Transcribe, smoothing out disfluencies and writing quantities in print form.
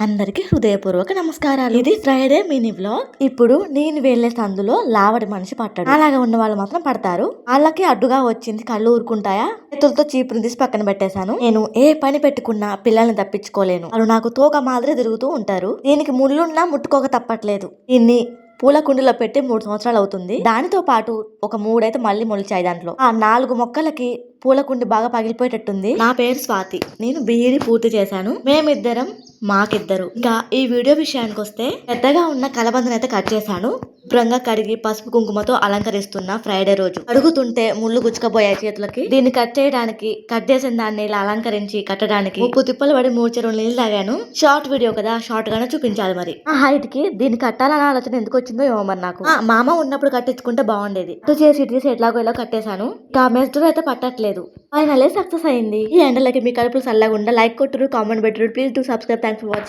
అందరికి హృదయపూర్వక నమస్కారాలు. ఇది ఫ్రైడే మినీ వ్లాగ్. ఇప్పుడు నేను వెళ్లే సందులో లావడి మనిషి పట్టాడు. అలాగా ఉన్న వాళ్ళు మాత్రం పడతారు. వాళ్ళకి అడ్డుగా వచ్చింది కళ్ళు ఊరుకుంటాయా? చేతులతో చీపురు తీసి పక్కన పెట్టేశాను. నేను ఏ పని పెట్టుకున్నా పిల్లల్ని తప్పించుకోలేను. వాళ్ళు నాకు తోక మాదిరి తిరుగుతూ ఉంటారు. దీనికి ముళ్ళున్నా ముట్టుకోక తప్పట్లేదు. దీన్ని పూల కుండీలో పెట్టి 3 సంవత్సరాలు అవుతుంది. దానితో పాటు ఒక 3 అయితే మళ్ళీ మొలిచాయి. దాంట్లో ఆ 4 మొక్కలకి పూల కుండి బాగా పగిలిపోయేటట్టుంది. నా పేరు స్వాతి. నేను బీఈడి పూర్తి చేశాను. మేమిద్దరం మాకిద్దరు. ఇంకా ఈ వీడియో విషయానికి వస్తే పెద్దగా ఉన్న కలబందను అయితే కట్ చేశాను. శుభ్రంగా కడిగి పసుపు కుంకుమతో అలంకరిస్తున్న ఫ్రైడే రోజు. అడుగుతుంటే ముళ్ళు గుచ్చుకపోయాయి చేతులకి. దీన్ని కట్ చేయడానికి కట్ చేసిన దాన్ని ఇలా అలంకరించి కట్టడానికి 3 తిప్పలు పడి 3 చెరువులు నీళ్ళు తాగాను. షార్ట్ వీడియో కదా, షార్ట్ గానే చూపించాలి. మరి ఆ హైట్ కి దీన్ని కట్టాలన్న ఆలోచన ఎందుకు వచ్చిందో ఏమో మరి నాకు. మామ ఉన్నప్పుడు కట్టించుకుంటే బాగుండేది. ఇటు చేసి ఎట్లాగో ఎలా కట్టేశాను. ఇంకా మెస్టర్ అయితే పట్టట్లేదు. ఫైనలే సక్సెస్ అయింది. ఈ ఎండలకి మీ కడుపులు చల్లగా ఉండ లైక్ కొట్టురు, కామెంట్ పెట్టురు. Please do subscribe. Thanks for watching.